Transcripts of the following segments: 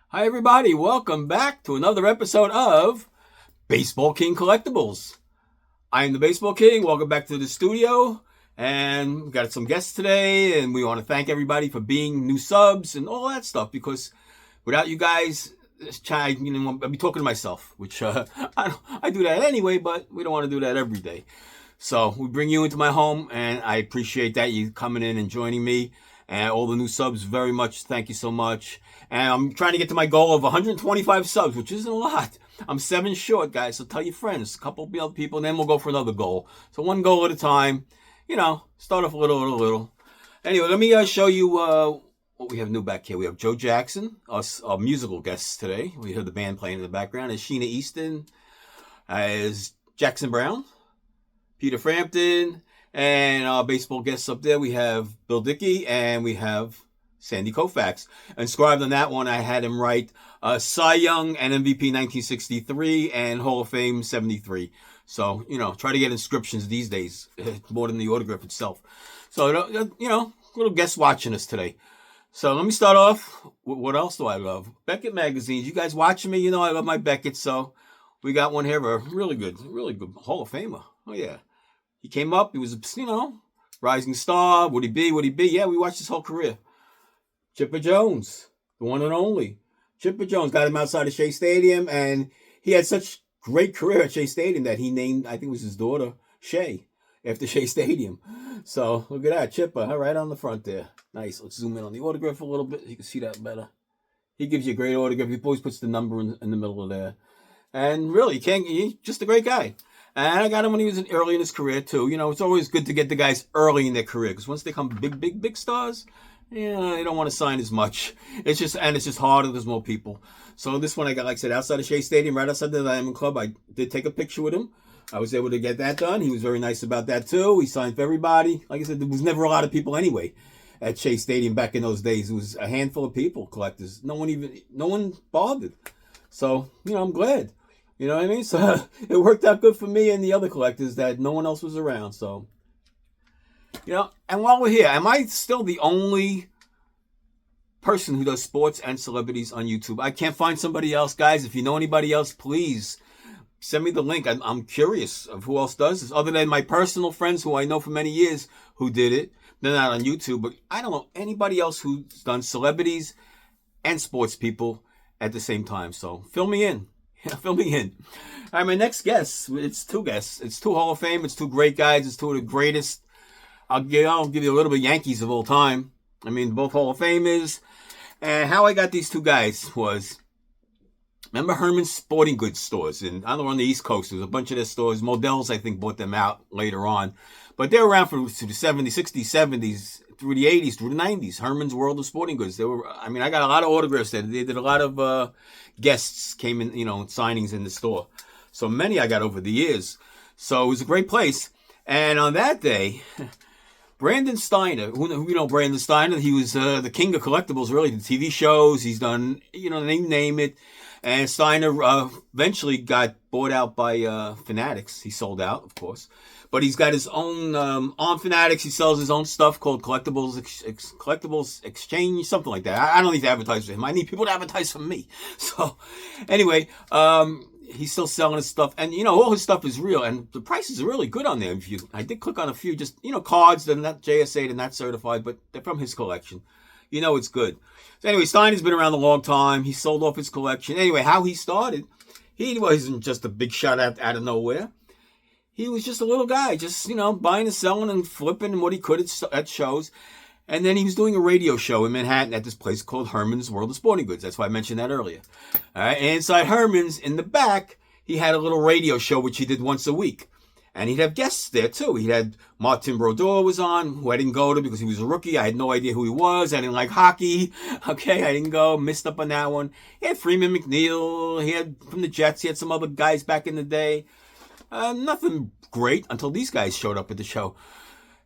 Hi, everybody. Welcome back to another episode of Baseball King Collectibles. I'm the Baseball King. Welcome back to the studio. And we got some guests today, and we want to thank everybody for being new subs and all that stuff because without you guys, I'd be talking to myself, which I do that anyway, but we don't want to do that every day. So we bring you into my home, and I appreciate that you coming in and joining me. And all the new subs, very much. Thank you so much. And I'm trying to get to my goal of 125 subs, which isn't a lot. I'm 7 short, guys. So tell your friends, a couple of other people, and then we'll go for another goal. So one goal at a time. Start off a little. Anyway, let me show you what we have new back here. We have Joe Jackson, our musical guests today. We heard the band playing in the background. There's Sheena Easton. There's Jackson Brown, Peter Frampton, and our baseball guests up there. We have Bill Dickey, and we have Sandy Koufax. Inscribed on that one, I had him write Cy Young and MVP 1963 and Hall of Fame 73. So, try to get inscriptions these days more than the autograph itself. So, little guests watching us today. So, let me start off with what else do I love? Beckett magazines. You guys watching me, I love my Beckett. So, we got one here, a really good Hall of Famer. Oh, yeah. He came up. He was, rising star. Would he be? Yeah, we watched his whole career. Chipper Jones, the one and only. Chipper Jones got him outside of Shea Stadium, and he had such great career at Shea Stadium that he named, I think it was his daughter, Shea, after Shea Stadium. So, look at that, Chipper, right on the front there. Nice. Let's zoom in on the autograph a little bit. You can see that better. He gives you a great autograph. He always puts the number in the middle of there. And really, he's just a great guy. And I got him when he was early in his career, too. It's always good to get the guys early in their career, because once they become big stars, they don't want to sign as much. It's just harder. There's more people. So this one I got, like I said, outside of Shea Stadium, right outside the Diamond Club. I did take a picture with him. I was able to get that done. He was very nice about that too. He signed for everybody. Like I said, there was never a lot of people anyway at Shea Stadium back in those days. It was a handful of people, collectors. No one bothered. So, I'm glad. You know what I mean? So it worked out good for me and the other collectors that no one else was around. So, and while we're here, am I still the only person who does sports and celebrities on YouTube? I can't find somebody else. Guys, if you know anybody else, please send me the link. I'm curious of who else does this, other than my personal friends who I know for many years who did it. They're not on YouTube, but I don't know anybody else who's done celebrities and sports people at the same time. So fill me in. Fill me in. All right, my next guest, it's 2 guests. It's 2 Hall of Fame. It's 2 great guys. It's 2 of the greatest. I'll give you a little bit of Yankees of all time. I mean, both Hall of Famers. And how I got these 2 guys was, remember Herman's Sporting Goods stores? And I don't know, on the East Coast, there's a bunch of their stores. Modell's, I think, bought them out later on. But they were around through the 70s, 60s, 70s, through the 80s, through the 90s. Herman's World of Sporting Goods. I got a lot of autographs there. They did a lot of guests came in, signings in the store. So many I got over the years. So it was a great place. And on that day, Brandon Steiner, who Brandon Steiner, he was the king of collectibles, really, the TV shows. He's done, name it. And Steiner eventually got bought out by Fanatics. He sold out, of course. But he's got his own, on Fanatics, he sells his own stuff called Collectibles Exchange, something like that. I don't need to advertise for him. I need people to advertise for me. So, anyway, he's still selling his stuff. And, all his stuff is real. And the prices are really good on there. I did click on a few, just, cards. They're not JSA, they're not certified, but they're from his collection. It's good. So anyway, Steiner's been around a long time. He sold off his collection. Anyway, how he started, he wasn't just a big shot out of nowhere. He was just a little guy, just, buying and selling and flipping what he could at shows. And then he was doing a radio show in Manhattan at this place called Herman's World of Sporting Goods. That's why I mentioned that earlier. All right, and inside Herman's, in the back, he had a little radio show, which he did once a week. And he'd have guests there, too. He had Martin Brodeur was on, who I didn't go to because he was a rookie. I had no idea who he was. I didn't like hockey. Okay, I didn't go. Missed up on that one. He had Freeman McNeil. He had, from the Jets, he had some other guys back in the day. Nothing great until these guys showed up at the show.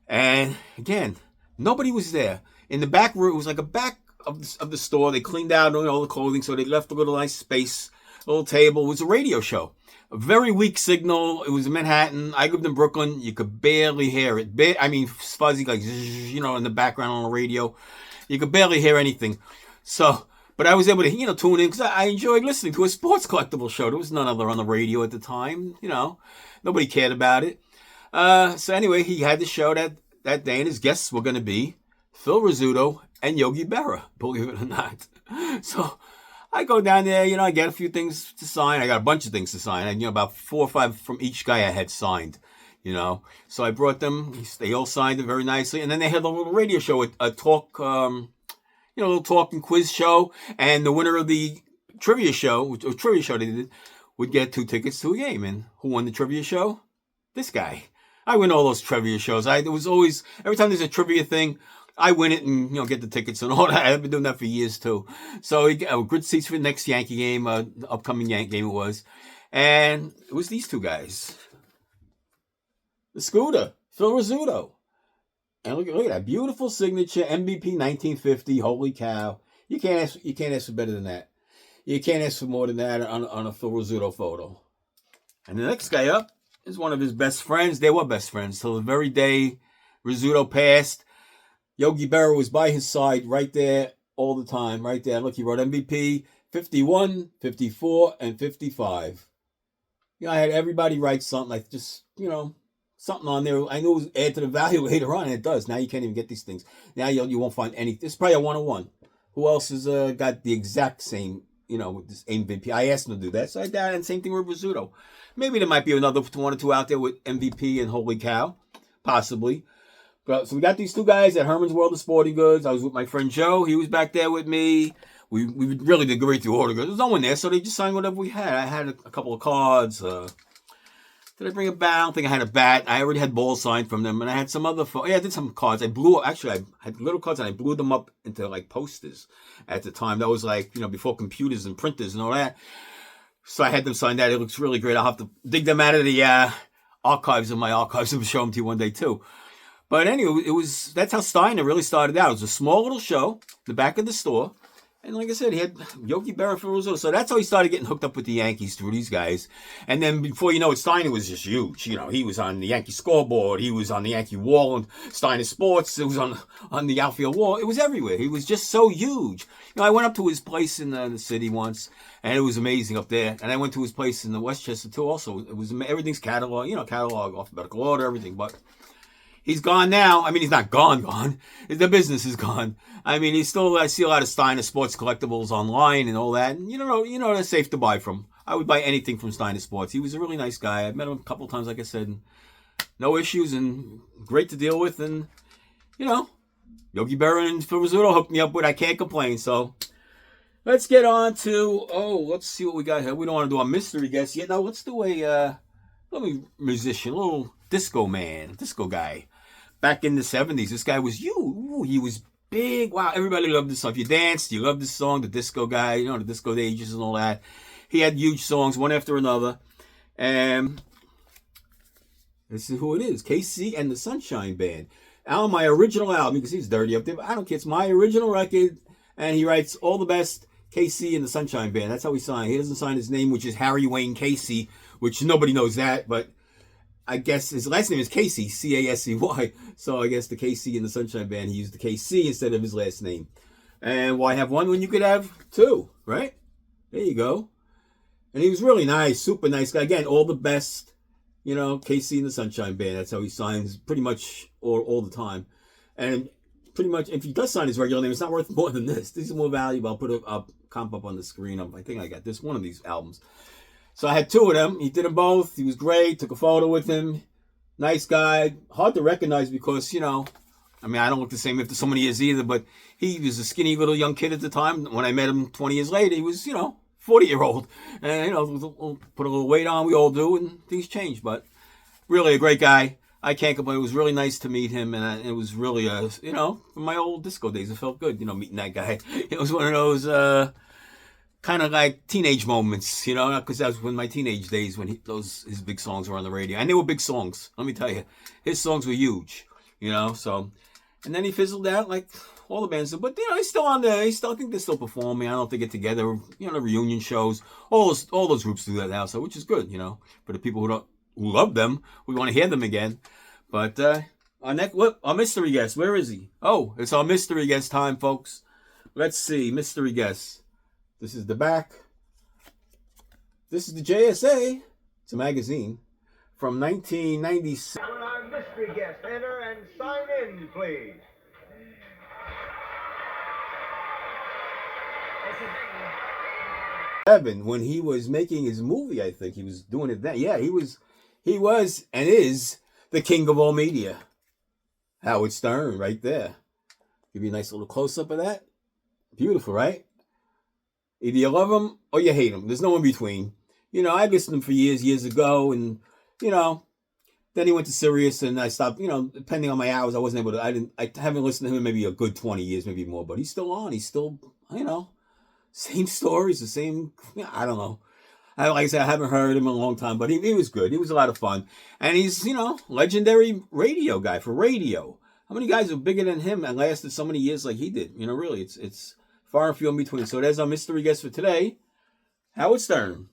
And, again, nobody was there. In the back room, it was like a back of the store. They cleaned out all the clothing, so they left a little nice space, a little table. It was a radio show. A very weak signal. It was in Manhattan. I lived in Brooklyn. You could barely hear it. Fuzzy, like, in the background on the radio. You could barely hear anything. So But I was able to, tune in because I enjoyed listening to a sports collectible show. There was none other on the radio at the time. Nobody cared about it. So anyway, he had the show that day, and his guests were going to be Phil Rizzuto and Yogi Berra, believe it or not. So I go down there, I get a few things to sign. I got a bunch of things to sign. And, about 4 or 5 from each guy I had signed, So I brought them. They all signed it very nicely. And then they had a little radio show, a talk, a little talk and quiz show. And the winner of the trivia show they did, would get 2 tickets to a game. And who won the trivia show? This guy. I win all those trivia shows. There was always, every time there's a trivia thing, I win it and, get the tickets and all that. I've been doing that for years too. So good seats for the next Yankee game, upcoming Yankee game it was. And it was these 2 guys. The Scooter, Phil Rizzuto. And look at that beautiful signature, MVP 1950. Holy cow. You can't ask for better than that. You can't ask for more than that on a Phil Rizzuto photo. And the next guy up is one of his best friends. They were best friends till the very day Rizzuto passed. Yogi Berra was by his side right there all the time, right there. Look, he wrote MVP 51, 54, and 55. I had everybody write something like just, something on there. I knew it would add to the value later on, and it does. Now you can't even get these things. Now you won't find any. This is probably a 101. Who else has got the exact same, with this MVP? I asked him to do that, so I did. And same thing with Rizzuto. Maybe there might be another 1 or 2 out there with MVP and holy cow, possibly. So we got these 2 guys at Herman's World of Sporting Goods. I was with my friend Joe. He was back there with me. We really did great through autographs. There was no one there, so they just signed whatever we had. I had a couple of cards. Did I bring a bat? I don't think I had a bat. I already had balls signed from them, and I had some other. I did some cards. I had little cards, and I blew them up into like posters at the time. That was like before computers and printers and all that. So I had them sign that. It looks really great. I'll have to dig them out of the archives of my archives and show them to you one day too. But anyway, that's how Steiner really started out. It was a small little show, the back of the store. And like I said, he had Yogi Berra, Phil Rizzuto. So that's how he started getting hooked up with the Yankees through these guys. And then before you know it, Steiner was just huge. He was on the Yankee scoreboard. He was on the Yankee wall and Steiner Sports. It was on the outfield wall. It was everywhere. He was just so huge. I went up to his place in the city once, and it was amazing up there. And I went to his place in the Westchester too also. It was everything's catalog, catalog, alphabetical order, everything. But he's gone now. I mean, he's not gone. The business is gone. I mean, I see a lot of Steiner Sports collectibles online and all that. And they're safe to buy from. I would buy anything from Steiner Sports. He was a really nice guy. I met him a couple of times, like I said. No issues and great to deal with. And, Yogi Berra and Phil Rizzuto hooked me up with. I can't complain. So let's get on to, let's see what we got here. We don't want to do a mystery guess yet. Now let's do a little musician, a little disco man, disco guy. Back in the 70s, this guy was he was big. Wow, everybody loved this song. If you danced, you loved this song, the disco guy, the disco ages and all that. He had huge songs, one after another. And this is who it is, KC and the Sunshine Band. My original album, you can see it's dirty up there, but I don't care. It's my original record, and he writes all the best, KC and the Sunshine Band. That's how he signed. He doesn't sign his name, which is Harry Wayne Casey, which nobody knows that, but I guess his last name is Casey, C-A-S-E-Y. So I guess the KC and the Sunshine Band, he used the KC instead of his last name. And why have one when you could have 2, right? There you go. And he was really nice, super nice guy. Again, all the best, KC and the Sunshine Band. That's how he signs pretty much all the time. And pretty much, if he does sign his regular name, it's not worth more than this. This is more valuable. I'll put a comp up on the screen. I think I got this, one of these albums. So I had 2 of them. He did them both. He was great. Took a photo with him. Nice guy. Hard to recognize because, I don't look the same after so many years either, but he was a skinny little young kid at the time. When I met him 20 years later, he was, 40-year-old. And, put a little weight on. We all do, and things change. But really a great guy. I can't complain. It was really nice to meet him, and it was really, from my old disco days, it felt good, meeting that guy. It was one of those kind of like teenage moments, because that was when my teenage days when his big songs were on the radio. And they were big songs, let me tell you. His songs were huge, so. And then he fizzled out like all the bands did. But, he's still on there. I think they're still performing. I don't think they get together, the reunion shows. All those groups do that now, so which is good, For the people who love them, we want to hear them again. But our mystery guest, where is he? Oh, it's our mystery guest time, folks. Let's see, mystery guest. This is the back. This is the JSA. It's a magazine from 1996. Our mystery guest, enter and sign in, please. When he was making his movie, I think he was doing it then. Yeah, he was and is the king of all media. Howard Stern, right there. Give you a nice little close-up of that. Beautiful, right? Either you love him or you hate him. There's no in between. You know, I listened to him for years ago, and, you know, then he went to Sirius, and I stopped, you know, depending on my hours, I haven't listened to him in maybe a good 20 years, maybe more, but he's still on. He's still, you know, same stories, the same, I don't know. Like I said, I haven't heard him in a long time, but he was good. He was a lot of fun. And he's, you know, legendary radio guy for radio. How many guys are bigger than him and lasted so many years like he did? You know, really, it's far and few in between. So there's our mystery guest for today, Howard Stern.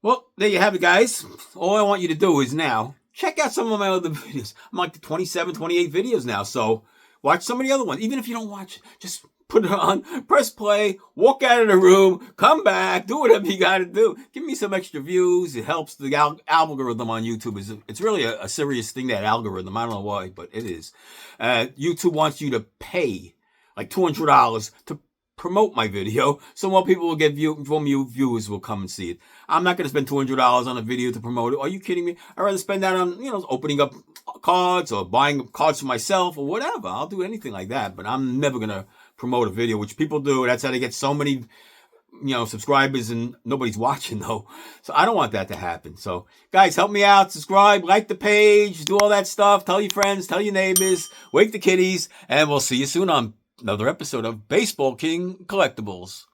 Well, there you have it, guys. All I want you to do is now check out some of my other videos. I'm like 27, 28 videos now. So watch some of the other ones. Even if you don't watch, just put it on, press play, walk out of the room, come back, do whatever you got to do. Give me some extra views. It helps the algorithm on YouTube. It's really a serious thing, that algorithm. I don't know why, but it is. YouTube wants you to pay like $200 to promote my video, so more people will get viewers will come and see it. I'm not going to spend $200 on a video to promote it. Are you kidding me? I'd rather spend that on, you know, opening up cards or buying cards for myself or whatever. I'll do anything like that, but I'm never going to promote a video, which people do. That's how they get so many, you know, subscribers, and nobody's watching though. So I don't want that to happen. So guys, help me out. Subscribe, like the page, do all that stuff. Tell your friends, tell your neighbors, wake the kiddies, and we'll see you soon on another episode of Baseball King Collectibles.